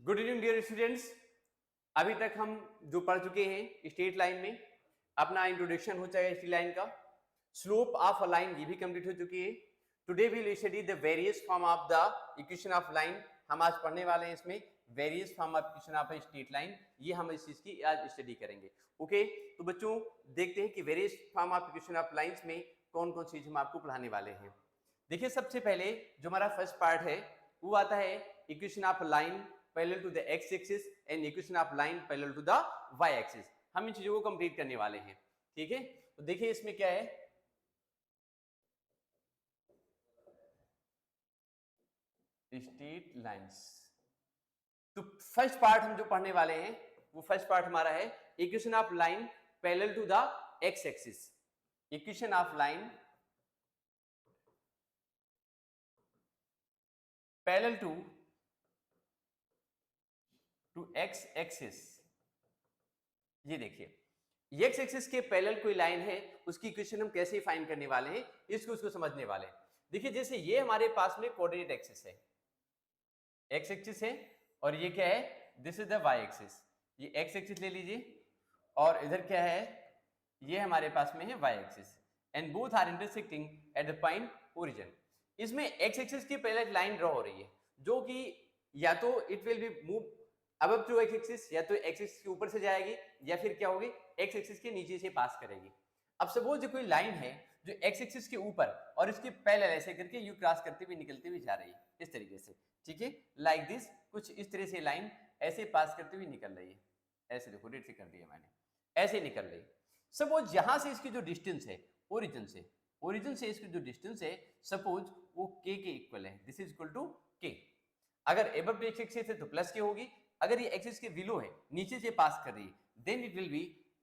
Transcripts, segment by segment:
Good evening dear students. अभी तक हम जो पढ़ चुके हैं स्ट्रेट लाइन में, अपना इंट्रोडक्शन हो चुका है स्ट्रेट लाइन का, स्लोप ऑफ अ लाइन ये भी कंप्लीट हो चुकी है। Today we will study the various form of the equation of line. हम आज पढ़ने वाले हैं इसमें various form of equation of straight line, ये हम इस चीज की आज स्टडी करेंगे। ओके, तो बच्चों देखते हैं कि various form of equation of lines में कौन कौन चीज हम आपको पढ़ाने वाले हैं। देखिए, सबसे पहले जो हमारा फर्स्ट पार्ट है वो आता है equation of line parallel to the x axis and equation of line parallel to the y axis. हम इन चीजों को कंप्लीट करने वाले हैं। ठीक है, तो देखिए इसमें क्या है, स्ट्रेट लाइंस। तो फर्स्ट पार्ट हम जो पढ़ने वाले हैं वो फर्स्ट पार्ट हमारा है equation of line parallel to the x axis. Equation of line parallel to x axis. ये देखिए, एक्स एक्सिस के पैरेलल कोई लाइन है, उसकी इक्वेशन हम कैसे फाइंड करने वाले हैं, इसको समझने वाले हैं। देखिए, जैसे ये हमारे पास में कोऑर्डिनेट एक्सिस है, एक्स एक्सिस है, और ये क्या है, this is the y axis. ये एक्स एक्सिस ले लीजिए, और इधर क्या है, ये हमारे पास में है y axis, and both are intersecting at the point origin. इसमें एक्स एक्सिस की पैरेलल लाइन ड्रॉ हो रही है, जो कि या तो it will be move up to x axis, या तो एक्स एक्सिस के ऊपर से जाएगी, या फिर क्या होगी, एक्स एक्सिस के नीचे से पास करेगी। अब सपोज जो कोई लाइन है जो एक्स एक्सिस के ऊपर और इसके पैरेलल ऐसे करके यू क्रॉस करते हुए निकलते हुए जा रही है, इस तरीके से। ठीक है, लाइक दिस, कुछ इस तरह से लाइन ऐसे पास करते हुए निकल रही है। ऐसे देखो, रेड से कर दिया मैंने, ऐसे निकल रही। सपोज यहां से इसकी जो डिस्टेंस है ओरिजिन से इसकी जो डिस्टेंस है, सपोज वो के इक्वल है, दिस इज इक्वल टू के। अगर एबव टू एक्स एक्सिस है तो प्लस के होगी, अगर ये एक्सिस के बिलो है, नीचे से पास कर रही है, देन इट विल बी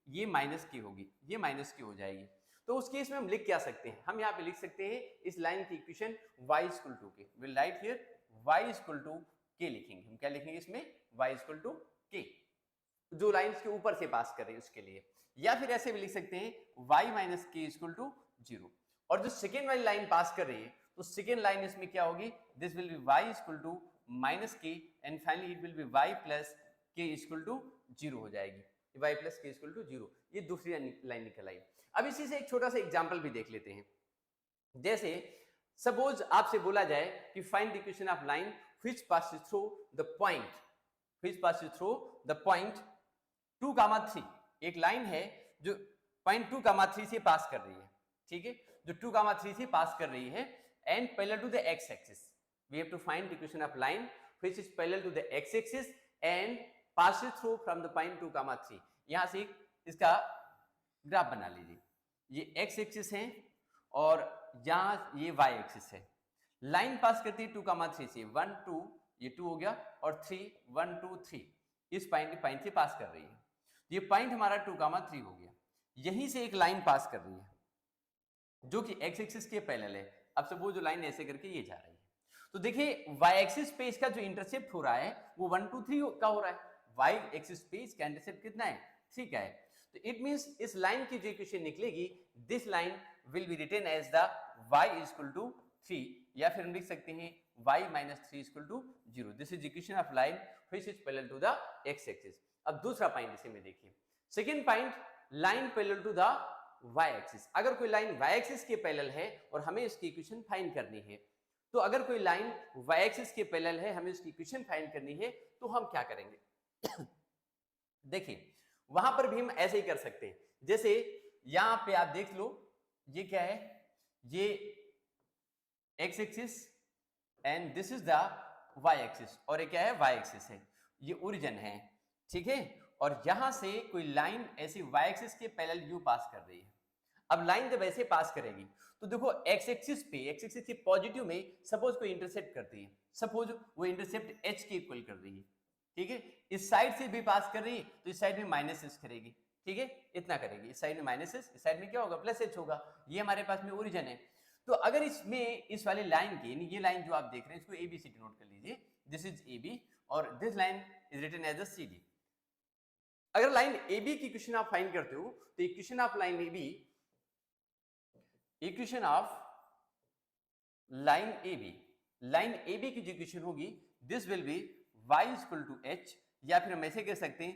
ये माइनस की होगी, ये माइनस की हो जाएगी। तो उस केस में हम लिख क्या सकते हैं, हम यहाँ पे लिख सकते हैं इस लाइन की equation y equal to k, will write here y equal to k लिखेंगे। हम क्या लिखेंगे इसमें, y इक्वल टू के, जो लाइंस के ऊपर से पास कर रही है उसके लिए। या फिर ऐसे भी लिख सकते हैं y माइनस के इक्वल टू 0। और जो सेकेंड वाली लाइन पास कर रही है, तो सेकेंड लाइन इसमें क्या होगी, this will be y equal to minus k, and finally it will be y plus k equal to 0 हो जाएगी। y plus k equal to 0, ये दूसरी लाइन निकल आई। अब इसी से एक छोटा सा एग्जांपल भी देख लेते हैं। जैसे सपोज आपसे बोला जाए कि find the equation of line which passes through the point 2, 3। एक लाइन है जो पॉइंट 2, 3 से पास कर रही है। ठीक है, जो 2, 3 से पास कर रही है, and parallel to the x axis. We have to find the equation of line which is parallel to the x-axis and passes through from the point 2, 3। यहां से इसका ग्राफ बना लीजिए, ये x-axis है और यहां ये y-axis है। लाइन पास करती है 2, 3 से, 1, 2, ये 2 हो गया, और 3, 1, 2, 3 इस पॉइंट से पास कर रही है। ये पॉइंट हमारा 2, 3 हो गया। यहीं से एक लाइन पास कर रही है जो कि x-axis के पैरेलल है। अब सब वो जो लाइन ऐसे करके ये जा रही है, तो देखिए y एक्सिस पे इसका जो इंटरसेप्ट हो रहा है वो 1, 2, 3 का हो रहा है। y एक्सिस पे इसका इंटरसेप्ट कितना है, 3 का है। तो इट मींस इस लाइन की जो इक्वेशन निकलेगी, this line will be written as the y equal to 3, या फिर हम लिख सकते हैं y minus 3 equal to 0। This is equation of line which is parallel to the x axis. अब दूसरा पॉइंट इसे में देखिए, second point, line parallel to the y axis. अगर कोई लाइन y एक्सिस के पैरेलल है और हमें इसकी इक्वेशन फाइंड करनी है, तो अगर कोई लाइन y एक्सिस के पैरेलल है, हमें उसकी इक्वेशन फाइंड करनी है, तो हम क्या करेंगे देखिए, वहां पर भी हम ऐसे ही कर सकते हैं। जैसे यहां पे आप देख लो, ये क्या है, ये x axis and this is the y axis, और ये क्या है, y एक्सिस है, ये ओरिजिन है। ठीक है, और यहां से कोई लाइन ऐसी y एक्सिस के पैरेलल यू पास कर रही है। अब लाइन जब ऐसे पास करेगी, तो देखो एक्स एक्सिस के पॉजिटिव में सपोज कोई इंटरसेप्ट करती है, सपोज वो इंटरसेप्ट h के इक्वल कर रही है। ठीक है, इस साइड से भी पास कर रही है, तो इस साइड में माइनस एच करेगी। ठीक है, इतना करेगी, इस साइड में माइनस एच, इस साइड में क्या होगा, प्लस एच होगा। ये हमारे पास में ओरिजिन है। तो अगर इसमें इस वाले लाइन की, ये लाइन जो आप देख रहे हैं, इसको एबीसी नोट कर लीजिए, दिस इज AB, और this line is written as a CD। अगर लाइन AB की इक्वेशन आप फाइंड करते हो, तो equation of line AB, equation of line AB की जो इक्वेशन होगी, this will be y equal to h, या फिर हम ऐसे कह सकते हैं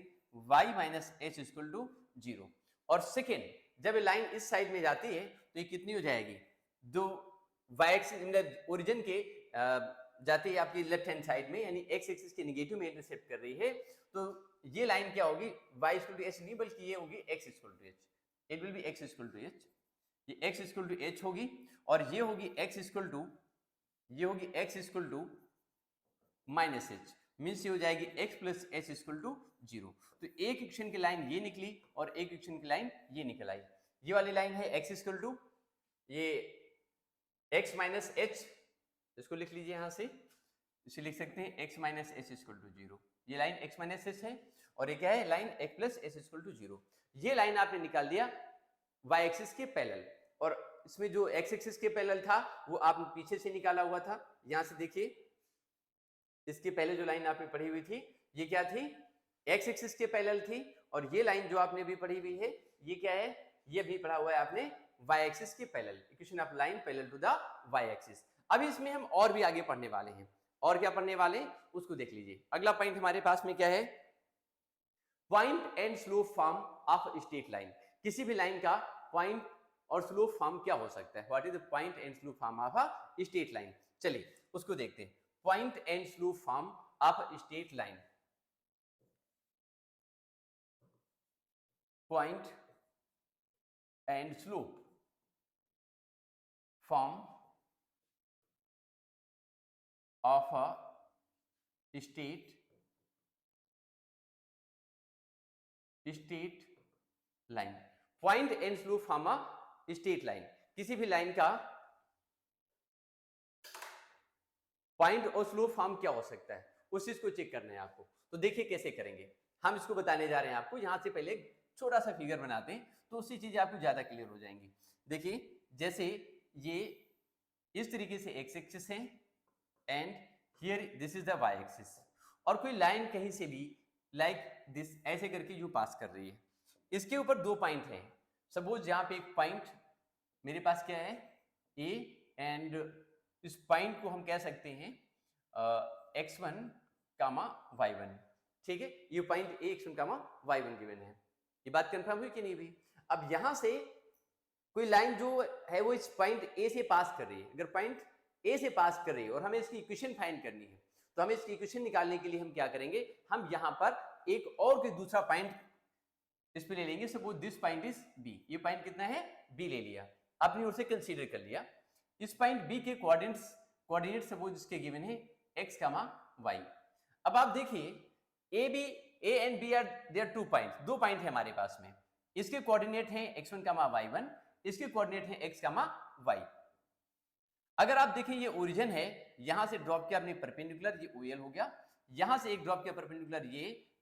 y minus h equal to 0। और सेकेंड, जब ये लाइन इस साइड में जाती है तो ये कितनी हो जाएगी, दो y एक्सिस ओरिजिन के जाती है आपकी लेफ्ट हैंड साइड में, यानी x एक्सिस के नेगेटिव में इंटरसेप्ट कर रही है, तो ये लाइन क्या होगी, y इक्वल टू h नहीं बल्कि ये होगी x equal to h, it will be x equal to h, ये x इक्वल टू h होगी, और ये होगी x इक्वल टू, ये होगी x equal to minus h, means ये हो जाएगी x plus h equal to 0। तो एक इक्वेशन की लाइन ये निकली और एक इक्वेशन की लाइन ये निकल आई। ये वाली लाइन है x इक्वल टू ये x माइनस h, इसको लिख लीजिए यहां से, इसे लिख सकते हैं x minus h equal to 0। ये लाइन x माइनस h है, और ये क्या है, line x plus h equal to 0। ये लाइन आपने निकाल दिया y एक्सिस के पैरेलल, और इसमें जो x एक्सिस के पैरेलल था वो आपने पीछे से निकाला हुआ था। यहां से देखिए, इसके पहले जो लाइन आपने पढ़ी हुई थी ये क्या थी, x एक्सिस के पैरेलल थी, और ये लाइन जो आपने भी पढ़ी हुई है ये क्या है, ये भी पढ़ा हुआ है आपने y एक्सिस के parallel, equation of line parallel to the y axis. अभी इसमें हम और भी आगे पढ़ने वाले हैं, और क्या पढ़ने वाले हैं उसको देख लीजिए। अगला पॉइंट हमारे पास में क्या है, point and slope form of straight line. किसी भी लाइन का पॉइंट और स्लोप फॉर्म क्या हो सकता है, what is the point and slope form of a straight line. चलिए उसको देखते हैं। Point and slope form of straight line, point and slope form of a straight line, point and slope from a straight line। किसी भी line का point और slope form क्या हो सकता है, उस चीज को चेक करना है आपको। तो देखिए कैसे करेंगे, हम इसको बताने जा रहे हैं आपको। यहां से पहले एक छोटा सा फिगर बनाते हैं, तो उससे चीजें आपको ज्यादा क्लियर हो जाएंगी। देखिए, जैसे ये इस तरीके से x एक्सिस है, and here this is the y axis, और कोई लाइन कहीं से भी लाइक दिस ऐसे करके यू पास कर रही है। इसके ऊपर दो पॉइंट हैं, सपोज यहाँ पे एक पॉइंट मेरे पास क्या है a, एंड इस पॉइंट को हम कह सकते हैं x1 कामा y1, ठीक है। ये point a x1 comma y1 given है। ये बात कंफर्म हुई कि नहीं हुई। अब यहां से कोई लाइन जो है वो इस पॉइंट a से पास कर रही है। अगर पॉइंट a से पास कर रही है और हमें इसकी इक्वेशन फाइंड करनी है, तो हमें इसकी इक्वेशन निकालने के लिए हम क्या करेंगे, हम यहां पर एक और कोई दूसरा पॉइंट इस पे ले लेंगे। Suppose this point is b, ये पॉइंट कितना है b ले लिया, अपनी ओर से कंसीडर कर लिया। इस पॉइंट b के कोऑर्डिनेट सपोज इसके गिवन है x, y। अब आप देखिए a and b are there two points, दो पॉइंट है हमारे पास में। इसके कोऑर्डिनेट है x1, y1, इसके कोऑर्डिनेट है x, y। अगर आप देखें ये ओरिजिन है, यहां से ड्रॉप किया आपने परपेंडिकुलर, ये OL हो गया। यहां से एक ड्रॉप किया परपेंडिकुलर,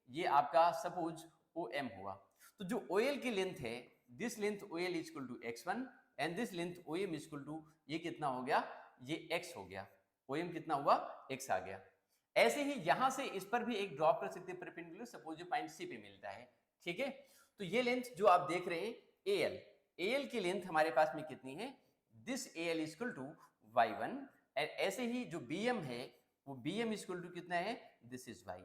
ये आपका सपोज OM हुआ। तो जो OL की लेंथ है, this length OL is equal to x1 and this length OM is equal to, ये कितना हो गया, ये x हो गया। OM कितना हुआ, x आ गया। ऐसे ही यहां से इस पर भी एक ड्रॉप कर सकते हैं परपेंडिकुलर, सपोज ये पॉइंट C पे मिलता है, ठीक है। तो ये लेंथ जो आप देख रहे हैं AL की लेंथ हमारे पास में कितनी है, this AL is equal to y1, and ऐसे ही जो BM है वो BM इक्वल टू कितना है, दिस इज y।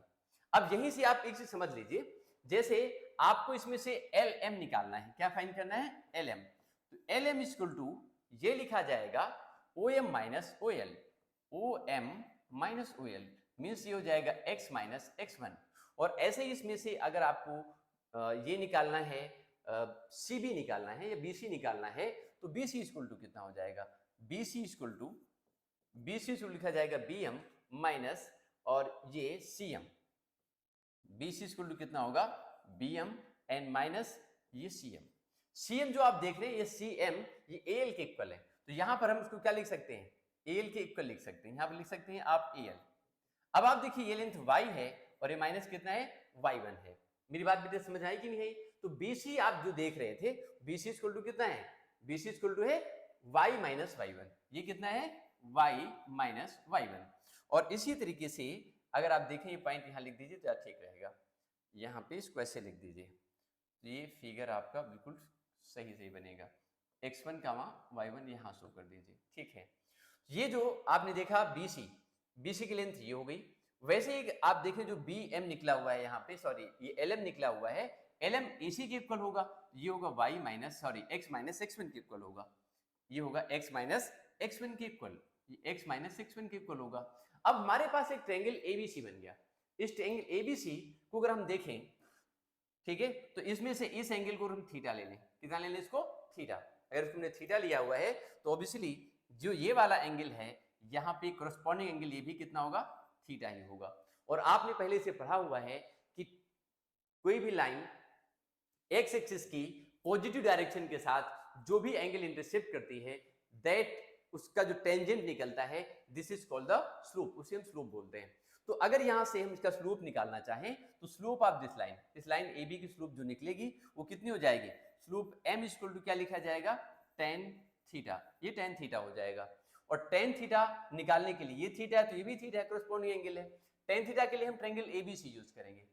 अब यहीं से आप एक चीज समझ लीजिए, जैसे आपको इसमें से LM निकालना है, क्या फाइंड करना है, LM। तो LM इक्वल टू ये लिखा जाएगा OM minus OL, OM minus OL, means ये हो जाएगा x माइनस x1। और ऐसे ही इसमें से अगर आपको ये निकालना है, CB निकालना है या BC निकालना है, तो BC इक्वल टू कितना हो जाएगा, BC इक्वल टू लिखा जाएगा BM माइनस और ये CM। BC इक्वल टू कितना होगा, BM एंड माइनस ये CM जो आप देख रहे हैं ये CM, ये AL के इक्वल है। तो यहां पर हम इसको क्या लिख सकते हैं, AL के इक्वल लिख सकते हैं। यहां पर लिख सकते हैं आप AL। अब आप देखिए ये लेंथ y है और ये माइनस कितना है, y1 है। मेरी बात बेटे समझ आई कि नहीं है। तो BC आप जो देख रहे थे, BC इक्वल टू कितना है, BC इक्वल टू है y माइनस y1। ये कितना है, y माइनस y1। और इसी तरीके से अगर आप देखें ये पॉइंट यहां लिख दीजिए तो ठीक रहेगा। यहां पे इसको ऐसे लिख दीजिए, तो ये फिगर आपका बिल्कुल सही बनेगा। x1, y1 यहां शो कर दीजिए, ठीक है। ये जो आपने देखा BC की लेंथ ये हो गई, वैसे ही आप देखें जो बी एम निकला हुआ है यहाँ पे, सॉरी ये एल एम निकला हुआ है, एल एम ए सी के इक्वल होगा, ये होगा y minus sorry x minus x one के इक्वल होगा, ये होगा x माइनस एक्स वन के इक्वल, ये x माइनस एक्स वन के इक्वल होगा। अब हमारे पास एक ट्रायंगल एबीसी बन गया। इस ट्रायंगल एबीसी को अगर हम देखें, ठीक है, तो इसमें से इस एंगल को हम थीटा ले लें, कितना ले लें इसको, थीटा। अगर तुमने थीटा लिया हुआ है तो ऑब्वियसली जो ये वाला एंगल है यहाँ पे करस्पॉन्डिंग एंगल ये भी कितना होगा, थीटा ही होगा। और आपने पहले से पढ़ा हुआ है कि कोई भी लाइन एक्स एक्सिस की पॉजिटिव डायरेक्शन के साथ जो भी एंगल इंटरसेप्ट करती है, दैट उसका जो टेंजेंट निकलता है, this is called the slope, उसे हम स्लोप बोलते हैं। तो अगर यहां से हम इसका स्लोप निकालना चाहें तो स्लोप ऑफ दिस लाइन, इस लाइन ए बी की स्लोप जो निकलेगी वो कितनी हो जाएगी, स्लोप m इक्वल टू क्या लिखा जाएगा, tan थीटा, ये tan थीटा हो जाएगा। और tan थीटा निकालने के लिए, ये थीटा है तो ये भी थीटा है, करस्पॉन्डिंग एंगल है। tan थीटा के लिए हम ट्रायंगल एबीसी यूज करेंगे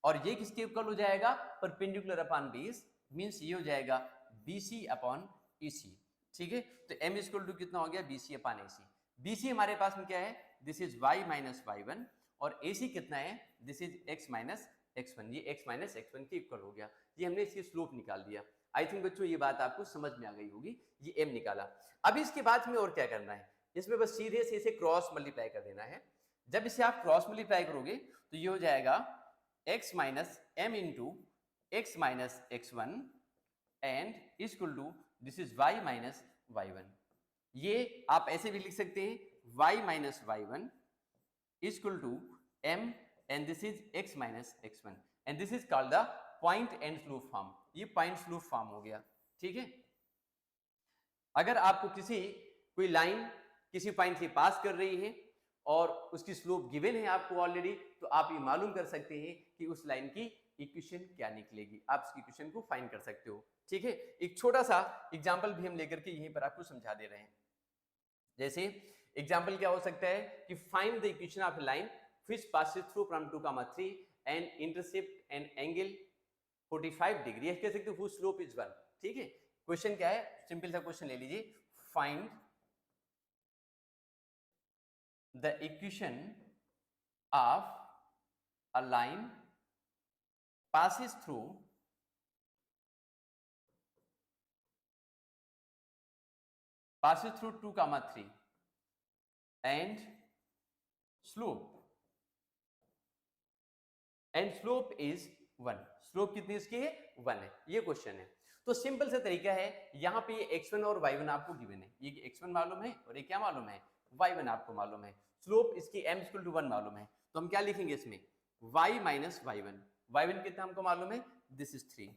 और ये किसके इक्वल हो जाएगा, परपेंडिकुलर अपॉन बेस, मींस ये हो जाएगा BC अपॉन AC, ठीक है। तो m इक्वल टू कितना हो गया, BC अपॉन AC। BC हमारे पास में क्या है, this is y minus y1 और AC कितना है, this is x minus x1, ये x माइनस x1 के इक्वल हो गया। ये हमने इसकी स्लोप निकाल दिया। आई थिंक बच्चों ये बात आपको समझ में आ गई होगी, ये m निकाला। अब इसके बाद में और क्या करना है, इसमें बस सीधे से इसे क्रॉस मल्टीप्लाई कर देना है। जब इसे आप क्रॉस मल्टीप्लाई करोगे तो ये हो जाएगा x minus m into x minus x1 and equal to this is y minus y1। ये आप ऐसे भी लिख सकते हैं y minus y1 equal to m and this is x minus x1 and this is called the point and slope form. ये point slope form हो गया, ठीक है। अगर आपको कोई लाइन किसी पॉइंट से पास कर रही है और उसकी स्लोप गिवन है आपको ऑलरेडी, तो आप ये मालूम कर सकते हैं कि उस लाइन की इक्वेशन क्या निकलेगी, आप इसकी इक्वेशन को फाइंड कर सकते हो, ठीक है। एक छोटा सा एग्जांपल भी हम लेकर के यहीं पर आपको समझा दे रहे हैं। जैसे एग्जांपल क्या हो सकता है कि find the equation of line which passes through from 2, 3 and intercept an angle 45 degree, ये कह सकते हो whose slope is 1, ठीक है। क्वेश्चन क्या है, सिंपल सा क्वेश्चन ले लीजिए, find the equation of a line passes through 2, 3 and slope is 1। Slope कितनी इसकी है, 1 है, ये क्वेश्चन है। तो सिंपल सा तरीका है, यहाँ पे ये x1 और y1 आपको गिवन है, ये x1 मालूम है और ये क्या मालूम है, y1 आपको मालूम है। स्लोप इसकी m इक्वल टू 1 मालूम है, तो हम क्या लिखेंगे इसमें, y माइनस y1 कितना हमको मालूम है, this is 3,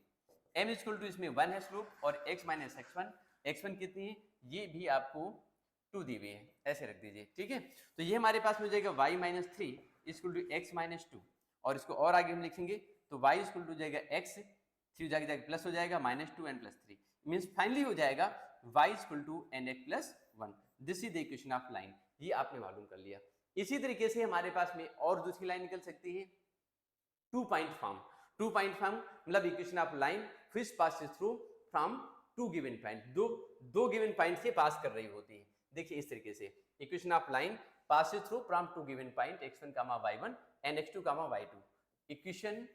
m equal to इसमें 1 है स्लोप और x माइनस x1 कितनी है, ये भी आपको 2 दी हुई है, ऐसे रख दीजिए, ठीक है। तो ये हमारे पास में हो जाएगा y minus 3 equal to x minus 2 और इसको और आगे हम लिखेंगे तो y इक्वल टू जाएगा x, 3 जाके प्लस हो जाएगा -2 and +3, मींस फाइनली हो जाएगा y equal to nx plus 1। This is the equation of line, ये आपने मालूम कर लिया। इसी तरीके से हमारे पास में और दूसरी लाइन निकल सकती है, 2 पॉइंट फॉर्म। 2 पॉइंट फॉर्म मतलब equation of line which passes through from 2 given point, दो गिवन पॉइंट से पास कर रही होती है। देखिए इस तरीके से equation of line passes through from 2 given point x1, y1 and x2, y2। Equation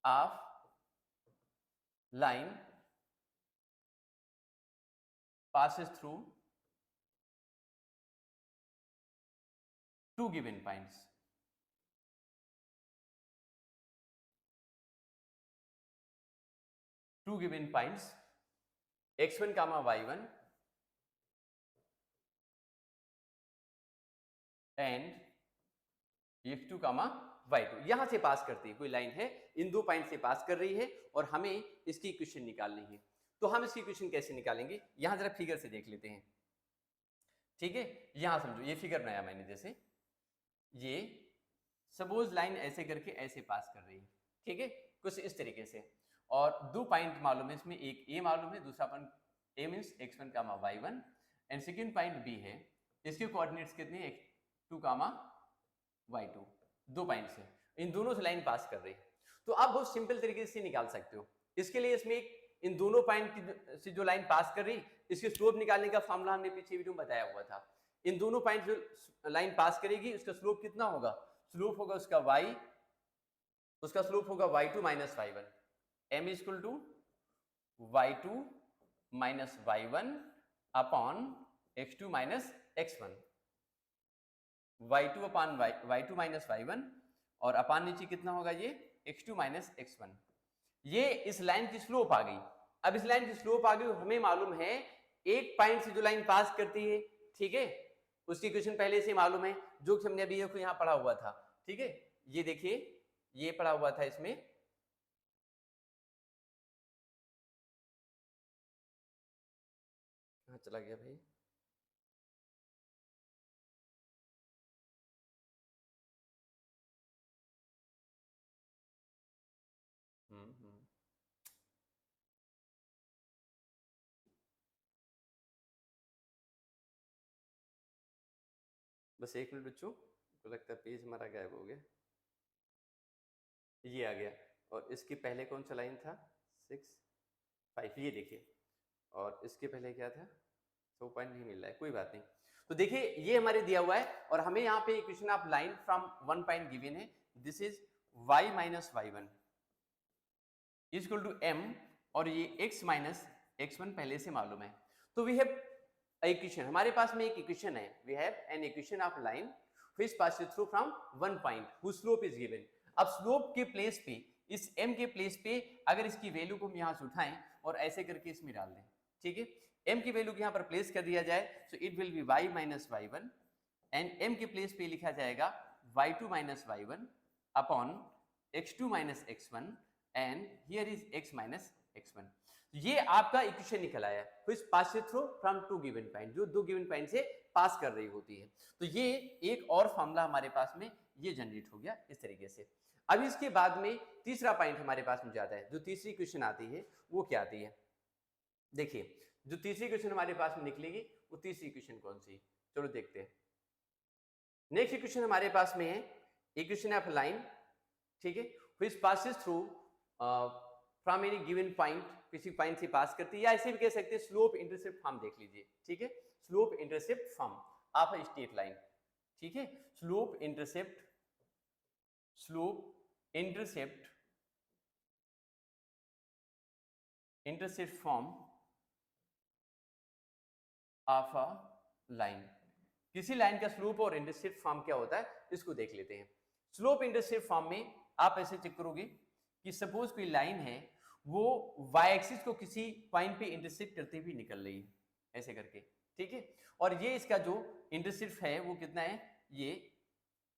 of line passes through 2 given points, x1, y1 and f2, y2 यहां से पास करती है कोई लाइन है, इन दो पॉइंट से पास कर रही है और हमें इसकी इक्वेशन निकालनी है। तो हम इसकी इक्वेशन कैसे निकालेंगे, यहां जरा फिगर से देख लेते हैं, ठीक है। यहां समझो, ये फिगर बनाया मैंने, जैसे ये सपोज लाइन ऐसे करके ऐसे पास कर रही है, ठीक है, कुछ इस तरीके से, और दो पॉइंट मालूम है इसमें, एक a मालूम है, दूसरा point a means x1, y1 and second point b है, इसके कोऑर्डिनेट्स कितने हैं, x2, y2, दो पॉइंट से, इन दोनों से लाइन पास कर रही है। तो आप बहुत सिंपल तरीके से निकाल सकते हो। इसके लिए इसमें इन दोनों पॉइंट से जो लाइन पास कर रही, इसके स्लोप निकालने का फॉर्मूला हमने पीछे वीडियो में बताया हुआ था। इन दोनों पॉइंट जो लाइन पास करेगी उसका स्लोप कितना होगा, स्लोप होगा उसका y, उसका स्लोप होगा y2 minus y1, m is equal to y2 minus y1 upon x2 minus x1, y2 upon y2 minus y1 और अपान नीचे कितना होगा ये x2 माइनस x1। ये इस लाइन की स्लोप आ गई। अब इस लाइन की स्लोप आ गई, हमें मालूम है एक पॉइंट से जो लाइन पास करती है, ठीक है, उसकी इक्वेशन पहले से मालूम है, जो कि हमने अभी यहाँ पढ़ा हुआ था, ठीक है, ये देखिए ये पढ़ा हुआ था इसमें, कहाँ चला गया भाई, बस एक मिनट बच्चों, को लगता है पेज हमारा गायब हो गया, ये आ गया, और इसके पहले कौन सा लाइन था, 6 5, ये देखिए, और इसके पहले क्या था, 100 पॉइंट नहीं मिल रहा है, कोई बात नहीं। तो देखिए ये हमारे दिया हुआ है, और हमें यहाँ पे equation of line from 1 point given है, this is y minus y1 is equal to m, और ये x माइनस x1 पहले से मालूम है। तो वी हैव इक्वेशन, हमारे पास में एक इक्वेशन है, we have an equation of line which passes through from 1 point whose slope is given. अब स्लोप के प्लेस पे, इस m के प्लेस पे अगर इसकी वैल्यू को हम यहाँ से उठाएं और ऐसे करके इसमें डाल दें, ठीक है, m की वैल्यू को यहाँ पर प्लेस कर दिया जाए, so it will be y minus y1, and m के प्लेस पे लिखा जाएगा y2 minus y1 upon x2 minus x1, and here is x minus x1। ये आपका इक्वेशन निकल आया, which passes through from two given point, जो दो गिवन पॉइंट से पास कर रही होती है। तो ये एक और फॉर्मूला हमारे पास में ये जनरेट हो गया इस तरीके से। अब इसके बाद में तीसरा पॉइंट हमारे पास में जाता है, जो तीसरी क्वेश्चन आती है वो क्या आती है, देखिए जो तीसरी क्वेश्चन हमारे पास में निकलेगी वो तीसरी क्वेश्चन कौन सी, चलो देखते हैं। नेक्स्ट इक्वेशन हमारे पास में है इक्वेशन ऑफ लाइन, ठीक है, which passes through from any given point, किसी पॉइंट से पास करती है, या ऐसे भी कह सकते हैं स्लोप इंटरसेप्ट फॉर्म देख लीजिए, ठीक है, slope intercept form of a straight line, ठीक है, slope intercept form of a line. किसी लाइन का स्लोप और इंटरसेप्ट फॉर्म क्या होता है इसको देख लेते हैं। स्लोप इंटरसेप्ट फॉर्म में आप ऐसे चेक करोगे कि सपोज कोई लाइन है, वो वाई एक्सिस को किसी पॉइंट पे इंटरसेप्ट करते हुए निकल रही है ऐसे करके, ठीक है, और ये इसका जो इंटरसेप्ट है वो कितना है, ये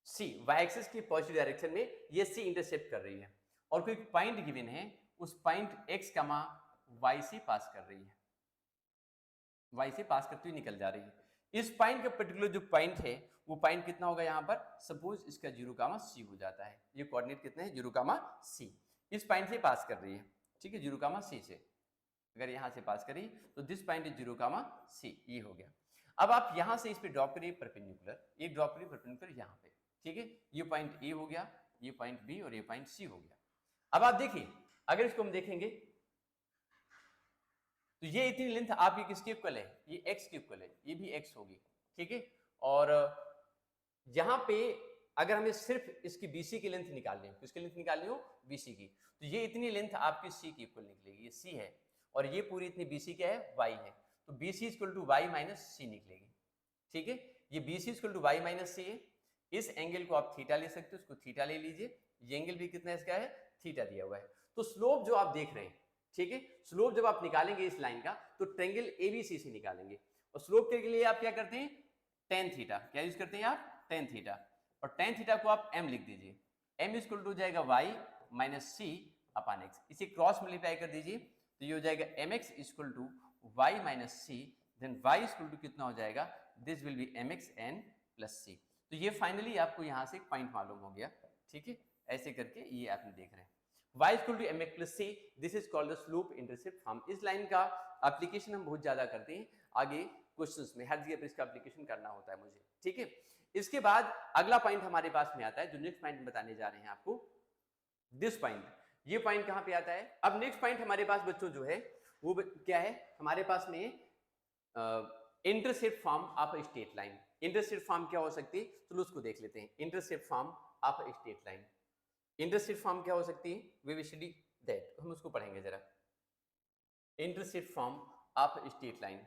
c, वाई एक्सिस की पॉजिटिव डायरेक्शन में ये c इंटरसेप्ट कर रही है, और कोई पॉइंट गिवन है, उस पॉइंट x कमा y से पास कर रही है, y से पास करते हुए निकल जा रही है। इस पॉइंट का पर्टिकुलर जो पॉइंट है वो पॉइंट कितना होगा, यहाँ पर सपोज इसका 0, हो जाता है, ये कोऑर्डिनेट कितने हैं 0, इस पॉइंट से पास कर रही है, ठीक है, 0, से अगर यहाँ से पास करी तो दिस पॉइंट इज 0, ये हो गया। अब आप यहाँ से इस पे ड्रॉप करिए परपेंडिकुलर, एक ड्रॉप करिए परपेंडिकुलर यहाँ पे, ठीक है, ये पॉइंट ए हो गया, ये पॉइंट बी और ये पॉइंट सी हो गया। अब आप देखिए अगर इसको हम देखेंगे तो ये इतनी लेंथ आपकी किसके इक्वल है, ये x के इक्वल है, ये भी x होगी, ठीक है, और यहाँ पे अगर हमें सिर्फ इसकी BC की लेंथ निकालनी हो, किसकी लेंथ निकालनी हो, BC की, तो ये इतनी लेंथ आपकी C की इक्वल निकलेगी, ये C है, और ये पूरी इतनी BC क्या है, y है, तो BC equal to y minus C निकलेगी, ठीक है, ये BC equal to y minus C है। इस एंगल को आप थीटा ले सकते हो, उसको थीटा ले लीजिए, ये एंगल भी कितना इसका है, थीटा दिया हुआ है। तो स्लोप जो आप देख रहे हैं, ठीक है, स्लोप जब आप निकालेंगे इस लाइन का तो ट्रायंगल ABC से निकालेंगे, और स्लोप के लिए आप क्या करते हैं, tan थीटा, क्या यूज करते हैं आप, tan थीटा, और tan थीटा को आप m लिख दीजिए, m इक्वल टू हो जाएगा y minus c upon x, इसे क्रॉस मल्टीप्लाई कर दीजिए तो ये हो जाएगा mx equal to y minus c, then y equal to कितना हो जाएगा, this will be mx n plus c। तो ये फाइनली आपको यहाँ से पॉइंट मालूम हो गया, ठीक है, ऐसे करके ये आपने देख रहे हैं y equal to mx plus c, this is called the slope intercept form. इस लाइन का एप्लीकेशन हम बहुत ज्यादा करते हैं, आगे क्वेश्चंस में हर जगह पर इसका एप्लीकेशन करना होता है मुझे, ठीक है। इसके बाद अगला पॉइंट हमारे पास में आता है, जो नेक्स्ट पॉइंट बताने जा रहे हैं आपको, दिस पॉइंट, ये पॉइंट कहाँ पे आता है। अब नेक्स्ट पॉइंट हमारे पास बच्चों जो है वो क्या है, हमारे पास में intercept form of straight line. Intercept form क्या हो सकती है, चलो उसको देख लेते हैं। Intercept form of a straight line. Intercept form क्या हो सकती है, वी विल स्टडी दैट, हम उसको पढ़ेंगे जरा। Intercept form of a straight line,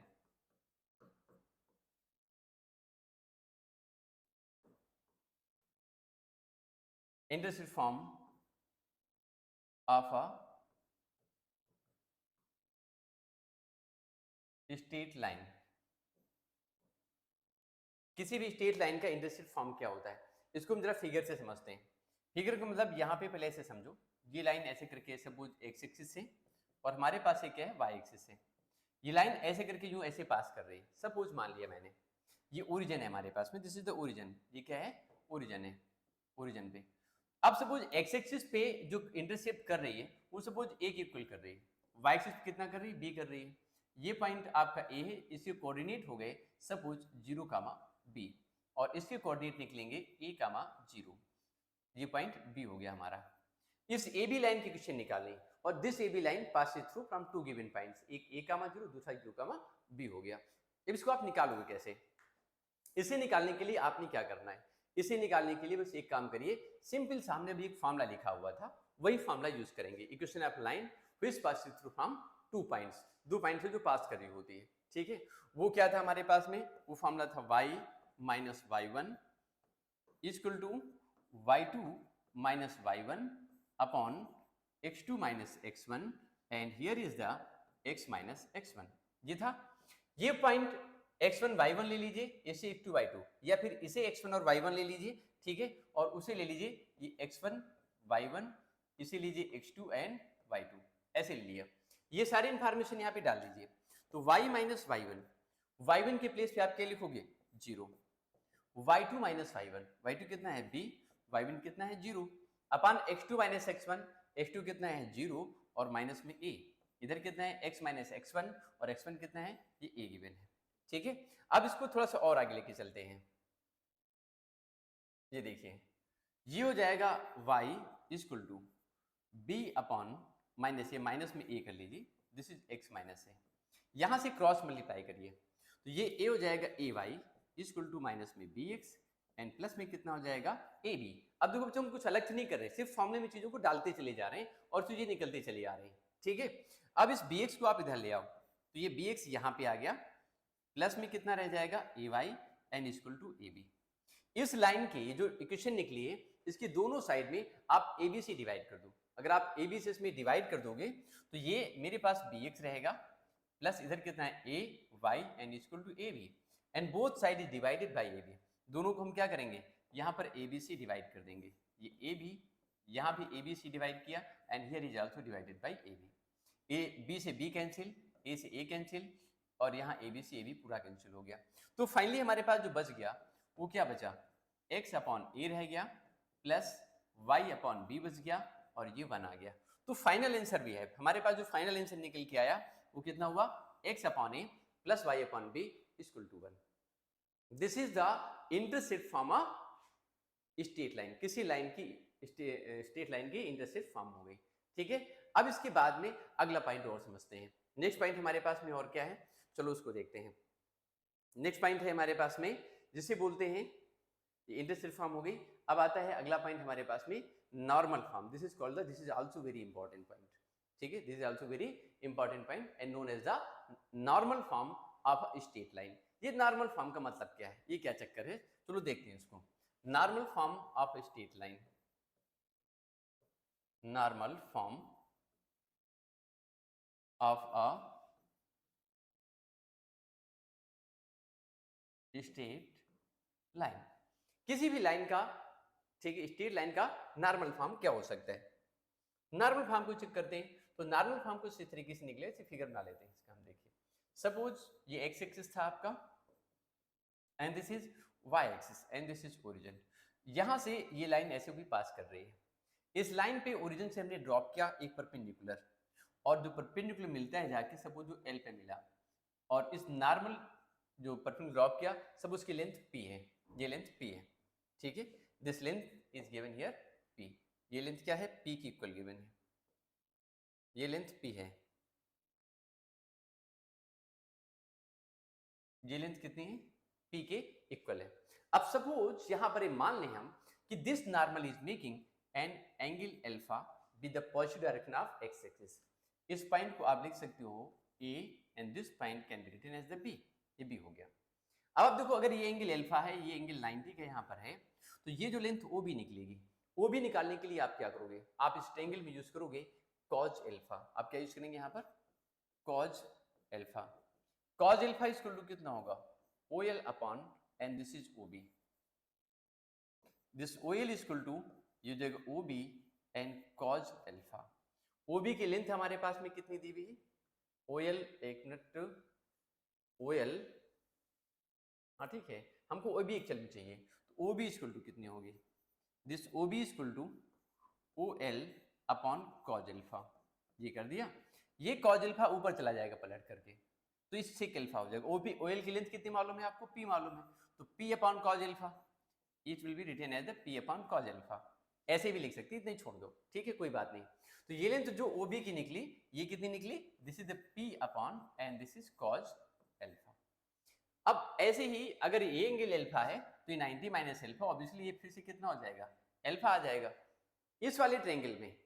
intercept form of a straight line. किसी भी स्ट्रेट लाइन का इंटरसेप्ट फॉर्म क्या होता है, इसको हम जरा फिगर से समझते हैं। फिगर का मतलब यहाँ पे पहले ऐसे समझो, ये लाइन ऐसे करके सपोज एक्स एक्सिस से, और हमारे पास ये क्या है, वाई एक्सिस से। ये लाइन ऐसे करके यूं ऐसे पास कर रही है। सपोज मान लिया मैंने, ये ओरिजिन है हमारे पास में, दिस इज द ओरिजिन, ये क्या है, ओरिजिन है, ओरिजिन पे। अब सपोज एक्स एक्सिस पे जो इंटरसेप्ट कर रही है वो सपोज ए की इक्वल कर रही है, वाई एक्सिस पे कितना कर रही है, बी कर रही है। ये पॉइंट आपका ए है, इसके कोऑर्डिनेट हो गए सपोज 0 कामा बी, और इसके कोऑर्डिनेट निकलेंगे ए कामा 0, ये पॉइंट बी हो गया हमारा। इस ए बी लाइन की क्वेश्चन निकालनी, और this A B line passes through from two given points, एक ए कामा 0, दूसरा 0 कामा बी हो गया। अब इसको आप निकालोगे कैसे, इसे निकालने के लिए आपने क्या करना है, इसे निकालने के लिए बस एक काम करिए, सिंपल सामने भी एक फॉर्मूला लिखा हुआ था, वही फॉर्मूला यूज करेंगे। Equation of line which passes through from to points, दो पॉइंट से जो पास कर रही होती है, ठीक है। वो क्या था हमारे पास में, वो फॉर्मूला था y minus y1 equal to y2 minus y1 upon x2 minus x1, and here is the x minus x1। ये था, ये पॉइंट x1 y1 ले लीजिए, इसे x2 y2, या फिर इसे x1 और y1 ले लीजिए, ठीक है, और उसे ले लीजिए ये x1 y1, इसे लीजिए x2 एंड y2, ऐसे ले लिया। ये सारी इंफॉर्मेशन यहाँ पे डाल दीजिए। तो y माइनस y1, y1 के प्लेस पे आप क्या लिखोगे, 0, y2 माइनस y1, y2 कितना है b, y1 कितना है 0, अपान x2 माइनस x1, x2 कितना है 0 और माइनस में a, इधर कितना है x माइनस x1, और x1 कितना है, ये a गिवन है, ठीक है। अब इसको थोड़ा सा और आगे लेके चलते हैं। ये देखिए, ये हो जाएगा y equal to b upon minus, ये माइनस में a कर लीजिए, दिस इज x माइनस है, यहां से क्रॉस मल्टीप्लाई करिए, तो ये a हो जाएगा a Y equal to minus में बी एक्स, एंड प्लस में कितना हो जाएगा ए बी। अब देखो बच्चों, हम कुछ अलग से नहीं कर रहे, सिर्फ फॉर्मूले में चीजों को डालते चले जा रहे हैं और चीजें निकलते चले आ रही हैं, ठीक है। अब इस बी एक्स को आप इधर ले आओ, तो ये बी एक्स यहाँ पे आ गया, प्लस में कितना रह जाएगा, a y and equal to a b. इस लाइन की जो इक्वेशन निकली है, इसके दोनों साइड में आप ए बी से डिवाइड कर दो। अगर आप ए बी से इसमें डिवाइड कर दोगे तो ये मेरे पास बी एक्स रहेगा, प्लस इधर कितना है a y and equal to a b, and both side is divided by a b. दोनों को हम क्या करेंगे, यहाँ पर ए बी से डिवाइड कर देंगे, ये ए बी, यहाँ भी ए बी से डिवाइड किया, and here is also divided by a b. A b से बी कैंसिल, ए से ए कैंसिल, और यहाँ ए बी से ए बी पूरा कैंसिल हो गया। तो फाइनली हमारे पास जो बच गया वो क्या बचा, x अपॉन ए रह गया, प्लस y अपॉन बी बच गया, और ये 1 आ गया। तो फाइनल आंसर भी है हमारे पास, जो फाइनल आंसर निकल के आया वो कितना हुआ, x upon a plus y upon b equal to 1। This is the intercept from a straight line, किसी लाइन की स्ट्रेट लाइन की इंटरसेप्ट फॉर्म हो गई, ठीक है। अब इसके बाद में अगला पॉइंट और समझते हैं। नेक्स्ट पॉइंट हमारे पास में और क्या है, चलो उसको देखते हैं। नेक्स्ट पॉइंट है हमारे पास में जिसे बोलते हैं, ये इंटरसेप्ट फॉर्म हो गई। अब आता है अगला पॉइंट हमारे पास में, normal form. This is called the, this is also very important point, ठीक है, this is also very important point and known as the normal form of a straight line. ये नॉर्मल फॉर्म का मतलब क्या है, ये क्या चक्कर है, चलो देखते हैं इसको। Normal form of a straight line, normal form of a straight line, किसी भी लाइन का, ठीक है, स्ट्रेट लाइन का नॉर्मल फॉर्म क्या हो सकता है। नॉर्मल फॉर्म को चेक करते हैं, तो नॉर्मल फॉर्म को इस तरीके से निकले, इसे फिगर बना लेते हैं इसका। हम देखिए, सपोज ये एक्स एक्सिस था आपका, and this is y axis, and this is origin. यहां से ये लाइन ऐसे भी पास कर रही है, इस लाइन पे ओरिजिन से हमने ड्रॉप किया एक परपेंडिकुलर, और जो परपेंडिकुलर मिलता है जाके सपोज जो एल पे मिला, और इस नॉर्मल जो परपेंडिकुलर ड्रॉप किया सब उसकी लेंथ p है, ये लेंथ p है, ठीक है। This length is given here p, ये लेंथ क्या है, p की इक्वल गिवन है, ये लेंथ p है, ये लेंथ कितनी है, p के इक्वल है। अब सपोज यहां पर मान लें हम कि this normal is making an angle alpha with the positive direction of x axis. इस पॉइंट को आप लिख सकते हो A and this point can be written as the B. ये बी हो गया। अब आप देखो, अगर ये एंगल अल्फा है, ये एंगल 90 का यहाँ पर है, तो ये जो लेंथ ओ बी निकलेगी, ओ बी निकालने के लिए आप क्या करोगे, आप इस ट्रायंगल में यूज करोगे कॉज अल्फा। आप क्या यूज करेंगे यहाँ पर, cos alpha. Cos alpha equal to कितना होगा, O L upon and this is O B. This O L equal to ये जगह O B and cos alpha. O B की लेंथ हमारे पास में कितनी दी हुई है, ओ एल, एक मिनट, ओ एल, हाँ ठीक है, हमको ओ बी एक्चुअल में चाहिए, तो ओ बी इक्वल टू कितनी होगी, this O B equal to O L upon cos alpha. ये कर दिया, ये कॉज अल्फा ऊपर चला जाएगा पलट करके, तो इस सेक अल्फा हो जाएगा। ओ बी, ओ एल की लेंथ कितनी मालूम है आपको, पी मालूम है, तो p upon cos alpha, it will be written as the p upon cos alpha. ऐसे भी लिख सकती है, इतनी छोड़ दो, ठीक है, कोई बात नहीं। तो ये लेंथ जो ओ बी की निकली, ये कितनी निकली, this is the p upon and this is cause alpha. अब ऐसे ही अगर ये एंगल अल्फा है, तो ये 90 माइनस अल्फा, ऑब्वियसली ये फिर से कितना हो जाएगा, अल्फा आ जाएगा। इस वाले ट्रायंगल में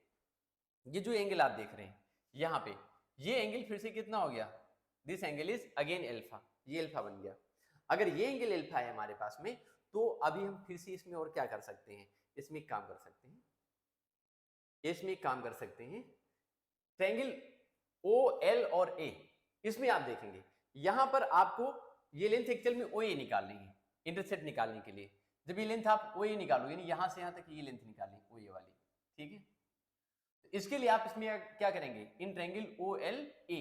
ये जो एंगल आप देख रहे हैं यहाँ पे, ये एंगल फिर से कितना हो गया, this angle is again alpha, ये अल्फा बन गया। अगर ये एंगल अल्फा है हमारे पास में, तो अभी हम फिर से इसमें और क्या कर सकते हैं, इसमें काम कर सकते हैं, इसमें काम कर सकते हैं। ट्रायंगल ओ एल और ए, इसमें आप देखेंगे यहां पर आपको ये लेंथ एक्चुअल में ओ ए निकालनी है, इंटरसेप्ट निकालने के लिए। जब ये लेंथ आप ओ ए निकालोगे, यानी यहां से यहां तक ये लेंथ निकालनी ओ ए वाली, ठीक है। तो इसके लिए आप इसमें क्या करेंगे, in triangle O L A,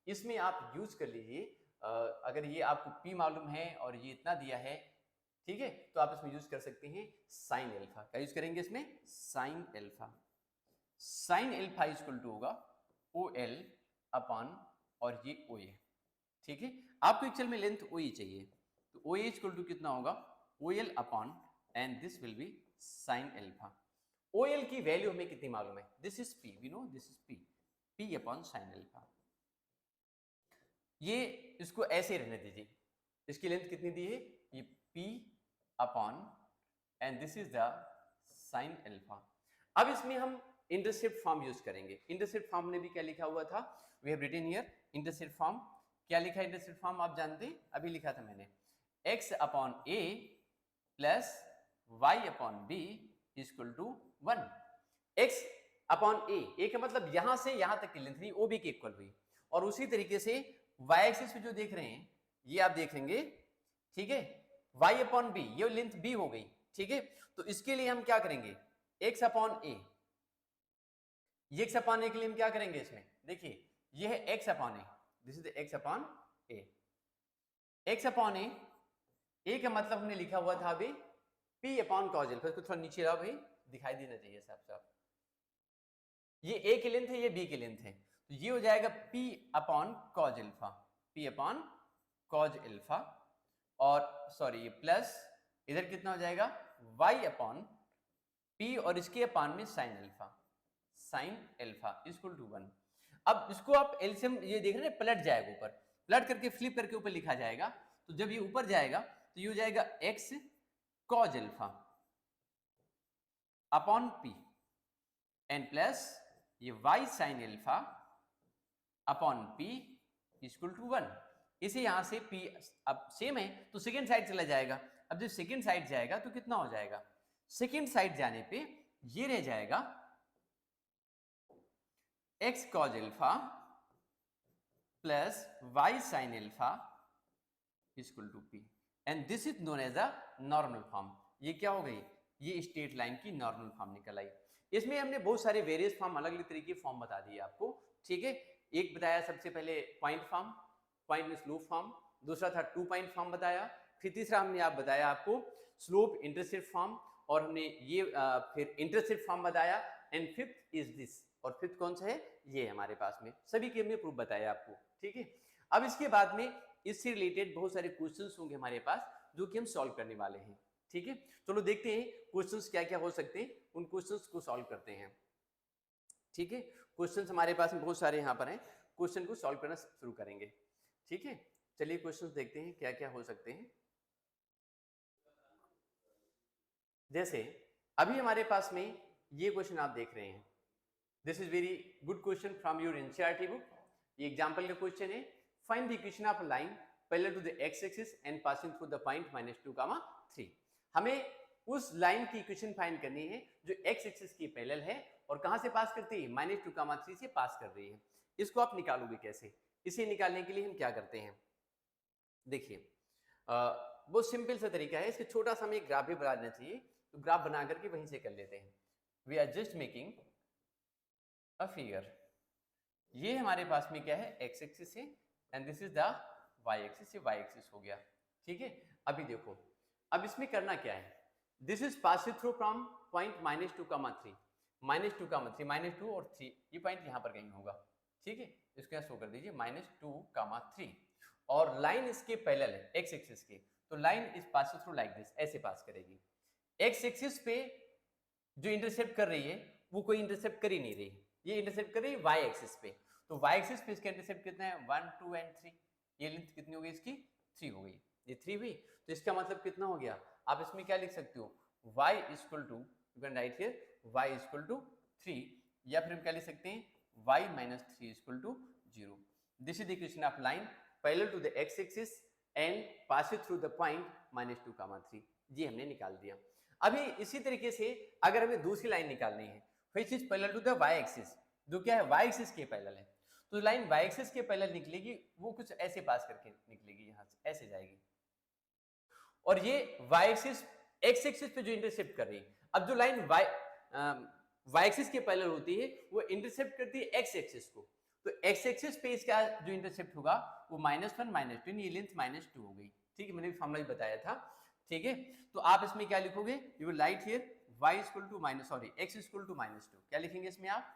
इसमें आप यूज कर लीजिए, अगर ये आपको पी मालूम है और ये इतना दिया है, ठीक है, तो आप इसमें यूज कर सकते हैं साइन अल्फा। क्या यूज करेंगे इसमें, sine alpha. Sine alpha equal to होगा ओ एल अपॉन और ये ओ ए, ठीक है। आपको एक्चुअल में लेंथ ओ ए चाहिए, तो ओ ए इक्वल टू कितना होगा, O L upon and this will be sine alpha. O L की वैल्यू हमें कितनी मालूम है, this is p, we know this is p, p upon sine alpha. ये इसको ऐसे रहने दीजिए, इसकी लेंथ कितनी दी है, ये p upon and this is the sine alpha. अब इसमें हम इंटरसेप्ट फॉर्म यूज करेंगे। इंटरसेप्ट फॉर्म ने भी क्या लिखा हुआ था, we have written here intercept form. क्या लिखा है इंटरसेप्ट फॉर्म, आप जानते हैं, अभी लिखा था मैंने, x upon a plus y upon b equal to 1। x upon a का मतलब यहां से यहां तक की लेंथ नहीं, ओ बी की इक्वल हुई, और उसी तरीके से y एक्सिस पे जो देख रहे हैं ये आप देखेंगे, ठीक है, y अपॉन बी, ये लेंथ b हो गई, ठीक है। तो इसके लिए हम क्या करेंगे, x अपॉन a, ये x अपॉन a के लिए हम क्या करेंगे, इसमें देखिए ये है x upon a, this is x upon a। x upon a का मतलब हमने लिखा हुआ था अभी p अपॉन कॉज अल्फा। इसको थोड़ा नीचे लाओ भाई, दिखाई देना चाहिए साफ साफ। ये a की लेंथ है, ये b की लेंथ है, तो ये हो जाएगा p upon cos alpha, p upon cos alpha, और सॉरी प्लस इधर कितना हो जाएगा, y अपॉन p और इसके अपॉन में sine alpha, sine alpha equal to 1। अब इसको आप एलसीएम ये देख रहे हैं, पलट जाएगा ऊपर, पलट करके फ्लिप करके ऊपर लिखा जाएगा, तो जब ये ऊपर जाएगा तो ये हो जाएगा x cos alpha upon p and plus ये y sine alpha upon p equal to 1। इसे यहां से p अब सेम है तो सेकेंड साइड चला जाएगा। अब जब सेकेंड साइड जाएगा तो कितना हो जाएगा, सेकेंड साइड जाने पे ये रह जाएगा x cos alpha plus y sine alpha equal to p and this is known as a normal form. ये क्या हो गई, ये स्ट्रेट लाइन की नॉर्मल फॉर्म निकल आई। इसमें हमने बहुत सारे वेरियस फॉर्म, अलग अलग तरीके के फॉर्म बता दिए आपको, ठीक है। एक बताया सबसे पहले पॉइंट फॉर्म, पॉइंट में स्लोप फॉर्म, दूसरा था 2 पॉइंट फॉर्म बताया, फिर तीसरा हमने आप बताया आपको स्लोप इंटरसेप्ट फॉर्म, और हमने ये फिर इंटरसेप्ट फॉर्म बताया, एंड फिफ्थ इज दिस, और फिफ्थ कौन सा है, ये हमारे पास में सभी के हमने प्रूफ बताया आपको, ठीक है। अब इसके बाद में इससे रिलेटेड बहुत सारे क्वेश्चंस होंगे हमारे पास जो कि हम सॉल्व करने वाले हैं, ठीक है। चलो देखते हैं क्वेश्चंस क्या क्या हो सकते हैं, उन क्वेश्चंस को सॉल्व करते हैं, ठीक है। क्वेश्चंस हमारे पास में बहुत सारे यहाँ पर हैं, क्वेश्चन को सॉल्व करना शुरू करेंगे, ठीक है। चलिए क्वेश्चंस देखते हैं क्या क्या हो सकते हैं। जैसे अभी हमारे पास में ये क्वेश्चन आप देख रहे हैं, this is very good question from your NCERT book. ये एग्जांपल का क्वेश्चन है, find the equation of line parallel to the x axis and passing through the point -2, 3। हमें उस लाइन की इक्वेशन फाइंड करनी है जो एक्स एक्सिस की पैरेलल है और कहां से पास करती है, -2, 3 से पास कर रही है। इसको आप निकालोगे कैसे? इसे निकालने के लिए हम क्या करते हैं, देखिए बहुत सिंपल सा तरीका है। इसके छोटा सा हमें एक ग्राफ भी बना देना चाहिए, तो ग्राफ बना करके वहीं से कर लेते हैं। We are just making a figure. ये हमारे पास में क्या है, एक्स एक्सिस है and this is the y axis. ये वाई एक्सिस हो गया, ठीक है। अभी देखो, अब इसमें करना क्या है, this is passing through from point -2, 3, -2, 3, -2 और 3, ये पॉइंट यहाँ पर कहीं होगा, ठीक है। इसको यहाँ शो कर दीजिए -2, 3, और लाइन इसके पैरेलल है एक्स एक्सिस के, तो line is passing through like this, ऐसे पास करेगी। एक्स एक्सिस पे जो इंटरसेप्ट कर रही है वो कोई इंटरसेप्ट कर ही नहीं रही, ये इंटरसेप्ट कर रही है वाई एक्सिस पे। तो वाई एक्सिस पे इसका इंटरसेप्ट कितना है, 1, 2 एंड 3। ये लेंथ कितनी हो गई इसकी, 3 हो गई। ये 3 हुई, तो इसका मतलब कितना हो गया, आप इसमें क्या लिख सकते हो, y equal to, you can write here y equal to 3, या फिर हम क्या लिख सकते हैं, y minus 3 equal to 0। This is the equation of line parallel to the x axis and passing through the point -2, 3। ये हमने निकाल दिया। अभी इसी तरीके से अगर हमें दूसरी लाइन निकालनी है, which is parallel to the y axis, जो क्या है y एक्सिस के पैरेलल है, तो लाइन y एक्सिस के पैरेलल निकलेगी, वो कुछ ऐसे पास करके निकलेगी, यहां से ऐसे जाएगी, और ये y एक्सिस x एक्सिस पे जो इंटरसेप्ट कर रही है। अब जो लाइन y एक्सिस के पैरेलल होती है वो इंटरसेप्ट करती है x एक्सिस को, तो x एक्सिस पे इसका जो इंटरसेप्ट होगा वो -1, -2, ये लेंथ -2 हो गई, ठीक है। मैंने भी फॉर्मूला भी बताया था, ठीक है। तो आप इसमें क्या लिखोगे, you will write here y equal to x equal to -2। क्या लिखेंगे इसमें आप,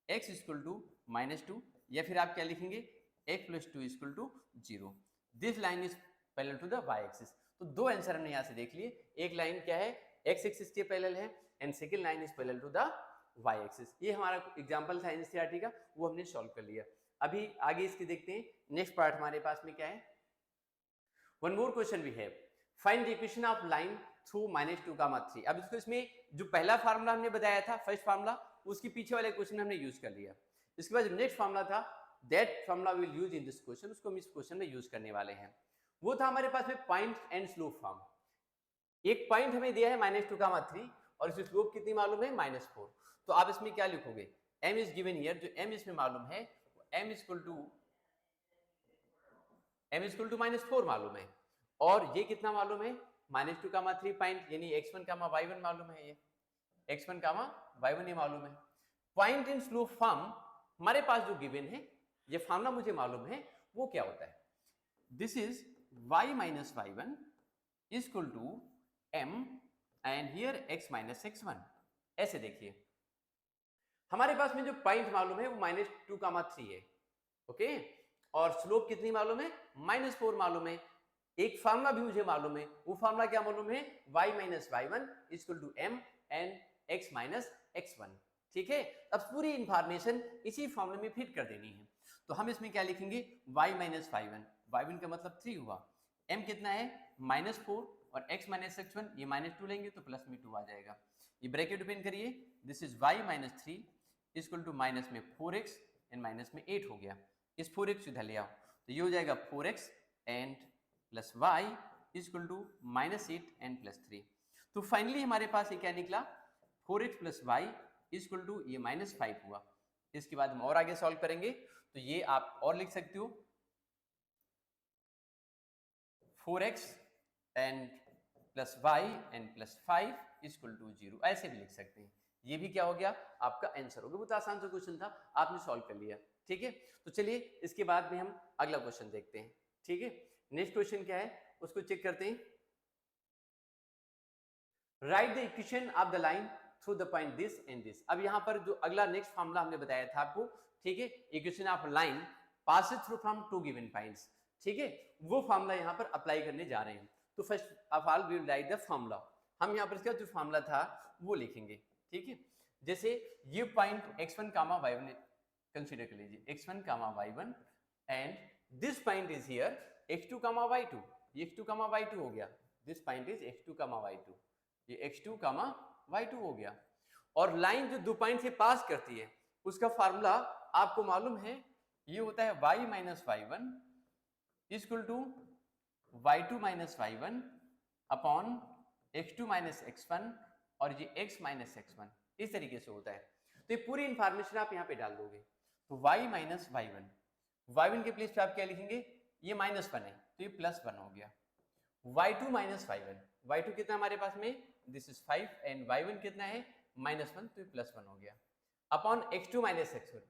x इक्वल टू -2, या फिर आप क्या लिखेंगे, x plus 2 equal to 0। This line is parallel to the y axis. तो दो आंसर हमने यहाँ से देख लिए, एक लाइन क्या है x एक्सिस के पैरेलल है and second line is parallel to the y axis. ये हमारा एग्जांपल था एनसीईआरटी का, वो हमने सॉल्व कर लिया। अभी आगे इसके देखते हैं, नेक्स्ट पार्ट हमारे पास में क्या है, one more question we have, find the equation of line through -2, 3। अब इसको इसमें जो पहला फार्मूला हमने बताया था, फर्स्ट फार्मूला, उसके पीछे वाले क्वेश्चन हमने यूज कर लिया। इसके बाद नेक्स्ट फार्मूला था, that formula will use in this question, उसको हम इस क्वेश्चन में यूज करने वाले हैं। वो था हमारे पास में पॉइंट एंड स्लोप फॉर्म। एक पॉइंट हमें दिया है -2, 3, और इसकी स्लोप कितनी मालूम है, -4। तो आप इसमें क्या लिखोगे, m इज गिवन हियर, जो m इसमें मालूम है m इक्वल टू -4 मालूम है, और ये कितना मालूम है, -2, 3 पॉइंट, यानी x1, y1 मालूम है, ये x1, y1 ये मालूम है। पॉइंट इन स्लोप फॉर्म हमारे पास जो गिवन है, ये फार्मूला मुझे मालूम है, वो क्या होता है, this is y minus y1 equal to m and here x minus x1। ऐसे देखिए, हमारे पास में जो पॉइंट मालूम है वो -2, 3 है, ओके, और स्लोप कितनी मालूम है, -4 मालूम है। एक फार्मूला भी मुझे मालूम है, वो फार्मूला क्या मालूम है, y minus y1 equal to m and x minus x1, ठीक है। अब पूरी इंफॉर्मेशन इसी फॉर्मूले में फिट कर देनी है, तो हम इसमें क्या लिखेंगे, y माइनस y1, y1 का मतलब 3 हुआ, m कितना है -4, और x माइनस x1, ये -2 लेंगे तो प्लस में 2 आ जाएगा। ये ब्रैकेट ओपन करिए, this is y minus 3 equal to minus में 4x एंड माइनस में 8 हो गया। इस 4x इधर ले आओ, तो ये हो जाएगा 4x and plus y equal to -8 and plus 3। तो फाइनली हमारे पास ये क्या निकला, 4x plus y equal to ये -5 हुआ। इसके बाद हम और आगे सॉल्व करेंगे, तो ये आप और लिख सकते हो 4x and plus y and plus 5 equal to 0, ऐसे भी लिख सकते हैं। ये भी क्या हो गया, आपका आंसर हो गया। बहुत आसान सा क्वेश्चन था, आपने सॉल्व कर लिया, ठीक है। तो चलिए इसके बाद में हम अगला क्वेश्चन देखते हैं, ठीक है। नेक्स्ट क्वेश्चन क्या है, उसको चेक करते हैं। Right the equation of the line through the point this and this. अब यहाँ पर जो अगला नेक्स्ट फार्मूला हमने बताया था आपको, ठीक है, equation of line passes through from two given points, ठीक है, वो फार्मूला यहाँ पर अप्लाई करने जा रहे हैं। तो first of all we will write the formula. हम यहाँ पर इसका जो फार्मूला था वो लिखेंगे, ठीक है। जैसे ये पॉइंट x1, y1 कंसीडर कर लीजिए, x1, y1 and this point is here x2, y2। ये x2, y2 हो गया, this point is x2, y2, ये x2, y2 हो गया। और लाइन जो 2 पॉइंट से पास करती है उसका फार्मूला आपको मालूम है, ये होता है y minus y1 equal to y2 minus y1 upon x2 minus x1 और ये x माइनस x1, इस तरीके से होता है। तो ये पूरी इंफॉर्मेशन आप यहाँ पे डाल दोगे, तो y माइनस y1, y1 के प्लेस पे आप क्या लिखेंगे, ये -1 है तो ये +1 हो गया। y2 माइनस y1, y2 कितना हमारे पास में, दिस इज 5 एंड y1 कितना है -1 तो ये +1 हो गया upon x2 minus x1,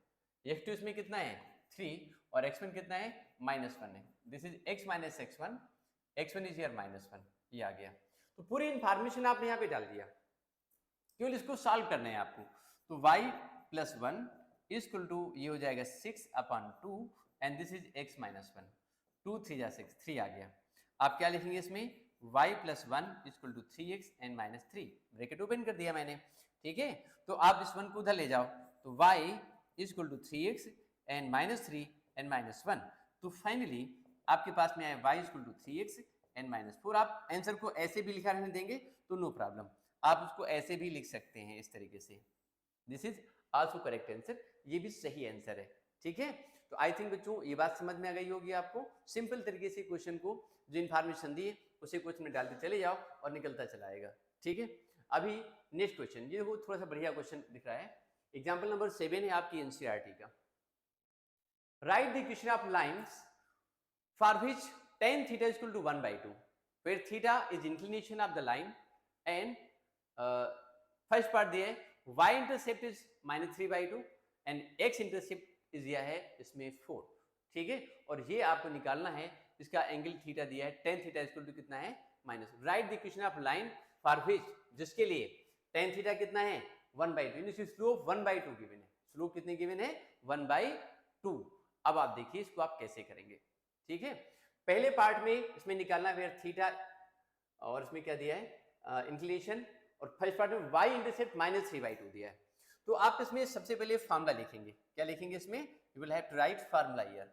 x2 इसमें कितना है 3 और x1 कितना है -1 है, this is x minus x1, x1 is here -1, ये आ गया। तो पूरी इंफॉर्मेशन आपने यहाँ पे डाल दिया, केवल इसको सॉल्व करना है आपको। तो y प्लस 1 इक्वल टू ये हो जाएगा 6 upon 2 and this is x minus 1, 2 3 जा 6, 3 आ गया। आप क्या लिखेंगे इसमें, y plus 1 equal to 3x and minus 3, bracket open कर दिया मैंने, ठीक है। तो आप इस 1 को उधर ले जाओ, तो y equal to 3x and minus 3 and minus 1, तो फाइनली आपके पास में आया y equal to 3x and minus 4। आप आंसर को ऐसे भी लिखा रहने देंगे तो नो प्रॉब्लम, आप उसको ऐसे भी लिख सकते हैं इस तरीके से, this is also correct answer, ये भी सही आंसर है, ठीक है। तो आई थिंक बच्चों ये बात समझ में आ गई होगी आपको। सिंपल तरीके से क्वेश्चन को जो इन्फॉर्मेशन दी है उसे क्वेश्चन में डालते चले जाओ और निकलता चला आएगा, ठीक है। अभी नेक्स्ट क्वेश्चन, ये वो थोड़ा सा बढ़िया क्वेश्चन दिख रहा है, एग्जाम्पल नंबर 7 है आपकी एनसीईआरटी का। Right the equation of lines for which tan theta is equal to 1/2 where theta is inclination of the line and first part दिया है y intercept is -3/2 and x intercept is दिया है इसमें 4, ठीक है। और ये आपको निकालना है, इसका एंगल थीटा दिया है, tan थीटा इक्वल टू कितना है minus, right the equation of line for which, जिसके लिए tan थीटा कितना है 1/2, यानी स्लोप 1/2 गिवन है, स्लोप कितने गिवन है 1/2। अब आप देखिए इसको आप कैसे करेंगे, ठीक है। पहले पार्ट में इसमें निकालना है थीटा और इसमें क्या दिया है इंक्लिनेशन, और फर्स्ट पार्ट में y इंटरसेप्ट -3/2 दिया है। तो आप इसमें सबसे पहले फार्मूला लिखेंगे, क्या लिखेंगे इसमें, you will have to write formula here.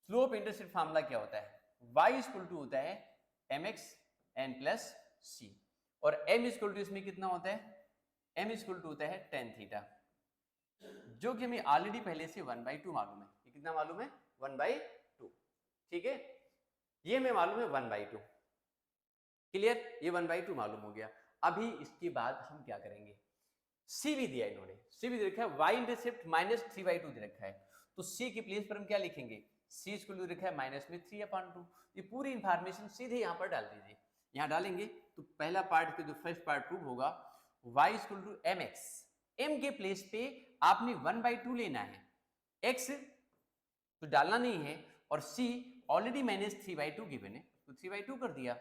Slope intercept formula क्या होता है, y इक्वल टू होता है mx n प्लस c, और m इक्वल टू इसमें कितना होता है, m इक्वल टू होता है tan थीटा, जो कि हमें ऑलरेडी पहले से 1/2 मालूम है। ये कितना मालूम है 1/2, ठीक है, ये हमें मालूम है 1/2, क्लियर, ये 1/2 मालूम हो गया। अभी इसके बाद हम क्या करेंगे, c भी दिया इन्होंने, c भी दे रखा है, y इंटरसेप्ट -3/2 दे रखा है, तो c के प्लेस पर हम क्या लिखेंगे, c इक्वल टू रखा है -3/2, ये पूरी इंफॉर्मेशन सीधे यहाँ पर डाल दीजिए। यहाँ डालेंगे तो पहला पार्ट के जो फर्स्ट पार्ट प्रूव होगा, y equal to mx, m के प्लेस पे आपने 1/2 लेना है, x तो डालना नहीं है, और c ऑलरेडी -3/2 गिवन है तो 3/2 कर दिया।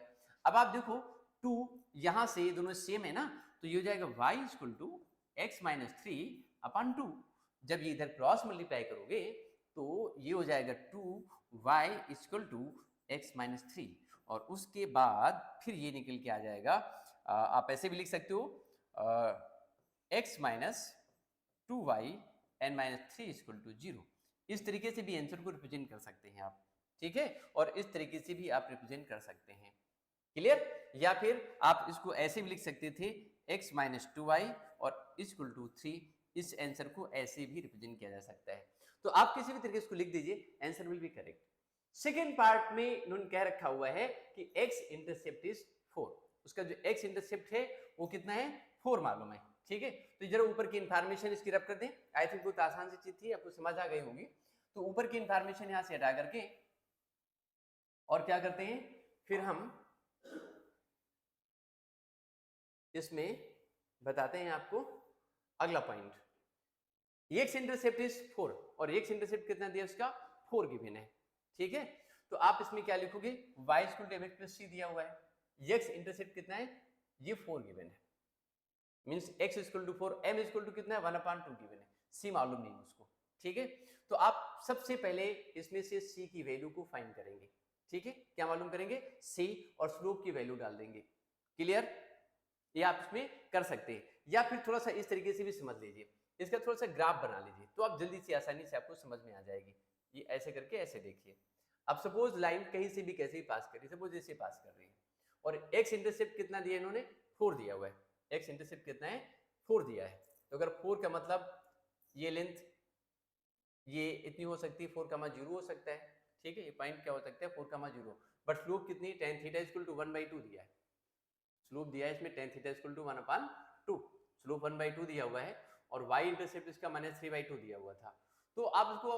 अब आप देखो 2 यहां से दोनों सेम है ना, तो ये हो जाएगा y equal to x minus 3/2, जब ये इधर क्रॉस मल्टीप्लाई करोगे तो ये हो जाएगा 2y equal to x minus 3, और उसके बाद फिर ये निकल के आ जाएगा, आप ऐसे भी लिख सकते हो x minus 2y and minus 3 equal to 0, इस तरीके से भी आंसर को रिप्रेजेंट कर सकते हैं आप, ठीक है, और इस तरीके से भी आप रिप्रेजेंट कर सकते हैं, क्लियर। या फिर आप इसको ऐसे भी लिख सकते थे x माइनस 2y और इक्वल टू 3, इस आंसर को ऐसे भी रिप्रेजेंट किया जा सकता है। तो आप किसी भी तरीके से इसको लिख दीजिए, answer will be correct. Second part में इन्होंने कह रखा हुआ है कि x इंटरसेप्ट इज 4, उसका जो x इंटरसेप्ट है वो कितना है 4 मालूम है, ठीक है। तो जरा ऊपर की इंफॉर्मेशन इसकी रब कर दें, आई थिंक बहुत आसान सी चीज थी, आपको समझ आ गई होगी। तो ऊपर की इंफॉर्मेशन यहां से हटा करके और क्या करते हैं, फिर हम इसमें बताते हैं आपको अगला पॉइंट, x इंटरसेप्ट इज 4 और x इंटरसेप्ट कितना दिया उसका 4 गिवन है, ठीक है। तो आप इसमें क्या लिखोगे, y equal to mx plus c दिया हुआ है, x इंटरसेप्ट कितना है ये 4 गिवन है, means x equal to 4, m equal to कितना है 1/2 गिवन है, c मालूम नहीं उसको, ठीक है। तो आप सबसे पहले इसमें से c की वैल्यू को फाइंड करेंगे, ठीक है, क्या मालूम करेंगे c और स्लोप की वैल्यू डाल देंगे, क्लियर। ये आप इसमें कर सकते हैं, या फिर थोड़ा सा इस तरीके से भी समझ लीजिए, इसका थोड़ा सा ग्राफ बना लीजिए, तो आप जल्दी से आसानी से आपको समझ में आ जाएगी। ये ऐसे करके ऐसे देखिए, अब सपोज लाइन कहीं से भी कैसे भी पास कर रही है, सपोज ऐसे पास कर रही है, और x इंटरसेप्ट कितना दिया इन्होंने 4 दिया हुआ है, एक्स इंटरसेप्ट कितना है 4 दिया है, तो अगर 4 का मतलब ये लेंथ ये इतनी हो सकती है 4,0 हो सकता है, ठीक है, ये पॉइंट क्या हो सकता है 4,0, बट स्लोप कितनी tan थीटा इक्वल टू 1/2 दिया है, स्लोप दिया है इसमें tan theta equal to 1/2, slope 1/2 दिया हुआ है और y इंटरसेप्ट इसका -3/2 दिया हुआ था। तो आप इसको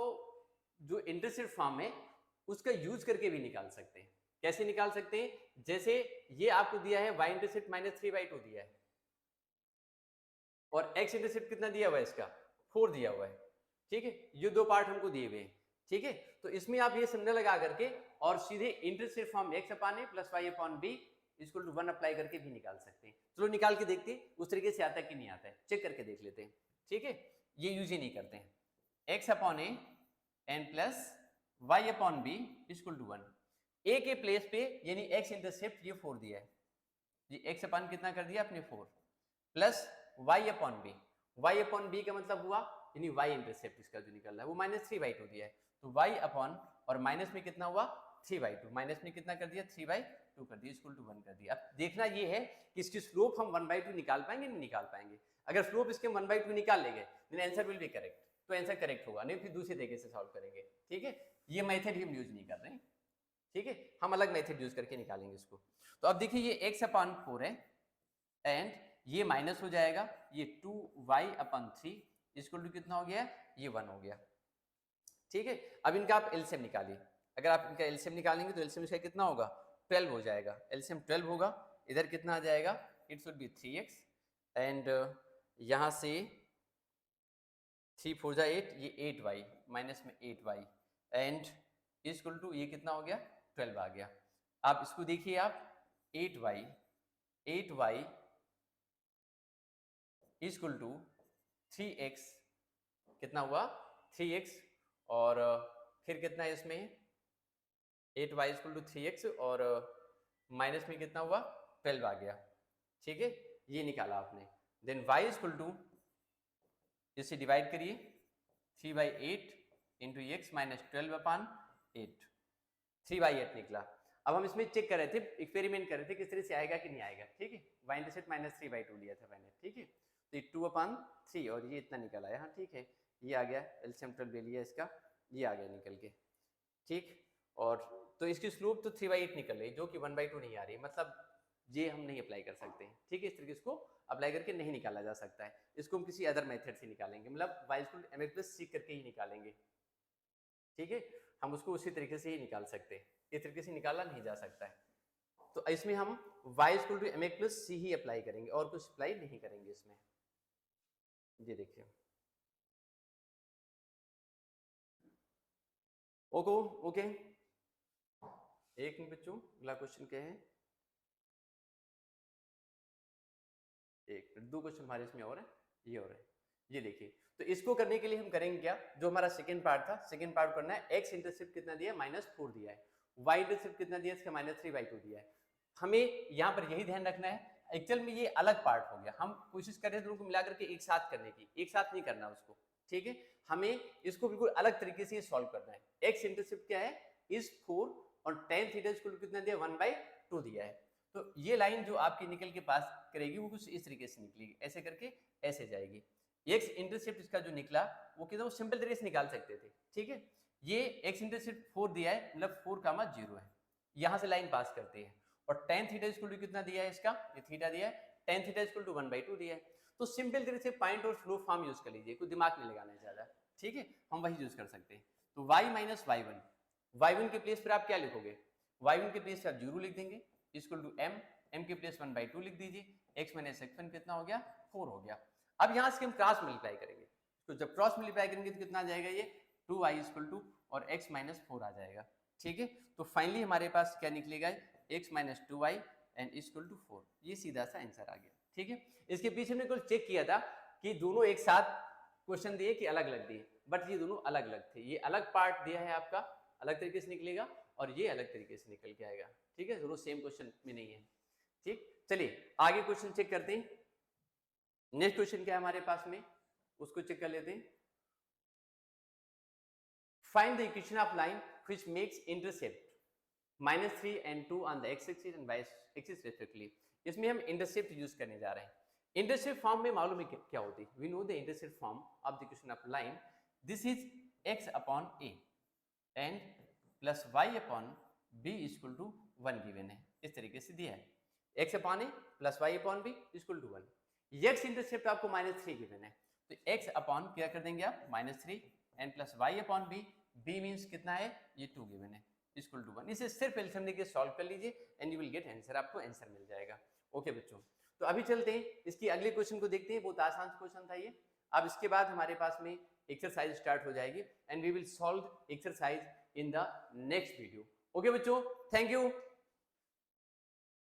जो इंटरसेप्ट फॉर्म है उसका यूज करके भी निकाल सकते हैं। कैसे निकाल सकते हैं? जैसे ये आपको दिया है y इंटरसेप्ट -3/2 दिया है और x इंटरसेप्ट कितना दिया हुआ है इसका 4 दिया हुआ है, ठीक है, ये दो पार्ट हमको दिए हुए हैं, ठीक है। तो इसमें आप ये समझ लगा करके और सीधे intercept form x upon a plus y upon b equal to 1 apply करके भी निकाल सकते हैं। चलो निकाल के देखते हैं उस तरीके से आता है कि नहीं आता है, चेक करके देख लेते हैं, ठीक है। ये यूज ही नहीं करते हैं। x upon a and plus y upon b equal to 1, a के प्लेस पे यानी x इंटरसेप्ट ये 4 दिया है, ये x अपान कितना कर दिया आपने 4 plus y upon b, y upon b का मतलब हुआ यानी y इंटरसेप्ट इसका जो निकल रहा है वो -3/2 दिया है, तो y अपॉन और माइनस में कितना हुआ 3/2, माइनस में कितना कर दिया 3/2 कर दिया इक्वल टू 1 कर दिया। अब देखना ये है कि इसकी स्लोप हम 1/2 निकाल पाएंगे नहीं निकाल पाएंगे। अगर स्लोप इसके 1/2 निकाल लेंगे then answer will be correct, तो आंसर करेक्ट होगा, नहीं फिर दूसरे तरीके से सॉल्व करेंगे, ठीक है। ये मेथड हम यूज नहीं कर रहे हैं, ठीक है, हम अलग मेथड यूज करके निकालेंगे इसको। तो अब देखिए ये x अपान 4 है एंड ये माइनस हो जाएगा, ये 2y अपान 3 इक्वल टू कितना हो गया, ये 1 हो गया, ठीक है। अब इनका आप एलसीएम निकालिए, अगर आप इनका एलसीएम निकालेंगे तो एलसीएम इसका कितना होगा 12 हो जाएगा, एलसीएम 12 होगा, इधर कितना आ जाएगा it should be 3x and यहाँ से 3 4 जा 8, ये 8y माइनस में 8y एंड इक्वल टू ये कितना हो गया 12 आ गया। आप इसको देखिए आप 8y इक्वल टू 3x कितना हुआ 3x और फिर कितना है इसमें 8y इक्वल टू 3x और माइनस में कितना हुआ 12 आ गया, ठीक है, ये निकाला आपने। देन y इक्वल टू इसे डिवाइड करिए 3/8 इंटू एक्स माइनस 12 अपान 8, 3/8 निकला। अब हम इसमें चेक कर रहे थे, एक्सपेरिमेंट कर रहे थे किस तरह से आएगा कि नहीं आएगा, ठीक है। y इंटरसेप्ट -3/2 लिया था मैंने, ठीक है, तो ये 2/3 और ये इतना निकल आया, हाँ ठीक है, ये आ गया एलसीएम 12 ले लिया इसका, ये आ गया निकल के, ठीक। और तो इसकी स्लोप तो 3/8 निकल रही जो कि 1/2 नहीं आ रही, मतलब ये हम नहीं अप्लाई कर सकते हैं, ठीक है, इस तरीके इसको अप्लाई करके नहीं निकाला जा सकता है, इसको हम किसी अदर मेथड से निकालेंगे, मतलब y equal to mx plus c करके ही निकालेंगे, ठीक है, हम उसको उसी तरीके से ही निकाल सकते हैं, इस तरीके से निकाला नहीं जा सकता है। तो इसमें हम y equal to mx plus c ही अप्लाई करेंगे और कुछ अप्लाई नहीं करेंगे इसमें। ये देखिए ओके, एक मिनट बच्चों, अगला क्वेश्चन क्या है, एक दो क्वेश्चन हमारे इसमें और है, ये और है, ये देखिए। तो इसको करने के लिए हम करेंगे क्या, जो हमारा सेकंड पार्ट था, सेकंड पार्ट करना है, x इंटरसेप्ट कितना दिया है -4 दिया है, y इंटरसेप्ट कितना दिया है इसका -3/2 दिया है। हमें यहाँ पर यही ध्यान रखना है, एक्चुअल में ये अलग पार्ट हो गया, हम कोशिश कर रहे हैं दोनों को मिलाकर के एक साथ करने की, एक साथ नहीं करना उसको, ठीक है, हमें इसको बिल्कुल अलग तरीके से सॉल्व करना है। x इंटरसेप्ट क्या है इस 4 और tan थीटा इक्वल टू कितना दिया 1/2 दिया है, तो ये लाइन जो आपकी निकल के पास करेगी वो कुछ इस तरीके से निकलेगी, ऐसे करके ऐसे जाएगी। x इंटरसेप्ट इसका जो निकला वो कितना सिंपल तरीके से निकाल सकते थे, ठीक है, ये x इंटरसेप्ट 4 दिया है, मतलब 4,0 है, यहाँ से लाइन पास करते हैं, और tan थीटा इक्वल टू कितना दिया है इसका, ये थीटा दिया है, tan थीटा इक्वल टू 1/2 दिया है, तो सिंपल तरीके से पॉइंट और स्लोप फॉर्म यूज कर लीजिए, कोई दिमाग नहीं लगाना ज्यादा, ठीक है, हम वही यूज कर सकते हैं। तो y माइनस y1 के प्लेस पर आप क्या लिखोगे, y1 के प्लेस पर आप 0 लिख देंगे इक्वल टू m के प्लेस 1/2 लिख दीजिए, x माइनस x1 कितना हो गया 4 हो गया। अब यहाँ से हम क्रॉस मल्टीप्लाई करेंगे, तो जब क्रॉस मल्टीप्लाई करेंगे तो कितना आ जाएगा ये 2y इक्वल टू और x माइनस 4 आ जाएगा, ठीक है। तो फाइनली हमारे पास क्या निकलेगा x minus 2y and equal to 4, ये सीधा सा आंसर आ गया, ठीक है। इसके पीछे हमने कुछ चेक किया था कि दोनों एक साथ क्वेश्चन दिए कि अलग अलग दिए, बट ये दोनों अलग अलग थे, ये अलग पार्ट दिया है आपका, अलग तरीके से निकलेगा और ये अलग तरीके से निकल के आएगा, ठीक है, दोनों सेम क्वेश्चन में नहीं है, ठीक। चलिए आगे क्वेश्चन चेक करते हैं, नेक्स्ट क्वेश्चन क्या है हमारे पास में उसको चेक कर लेते हैं। Find the equation of line which makes intercept -3 and 2 on the x axis and y axis respectively. इसमें हम इंटरसेप्ट यूज करने जा रहे हैं, इंटरसेप्ट फॉर्म में मालूम है क्या होती है? We know the intercept form of the question of line, this is x upon a and plus y upon b equal to 1 given है, इस तरीके से दिया है, x upon a plus y upon b equal to 1। x intercept आपको -3 given है, तो x upon क्या कर देंगे आप -3 and plus y upon b, b means कितना है, ये 2 गिवन है इक्वल टू 1। इसे सिर्फ एलसीएम लेके सॉल्व कर लीजिए and you will get answer, आपको आंसर मिल जाएगा। ओके बच्चों, तो अभी चलते हैं इसकी अगले क्वेश्चन को देखते हैं, बहुत आसान क्वेश्चन था ये। अब इसके बाद हमारे पास में एक्सरसाइज स्टार्ट हो जाएगी and we will solve exercise in the next video. Okay बच्चों, थैंक यू।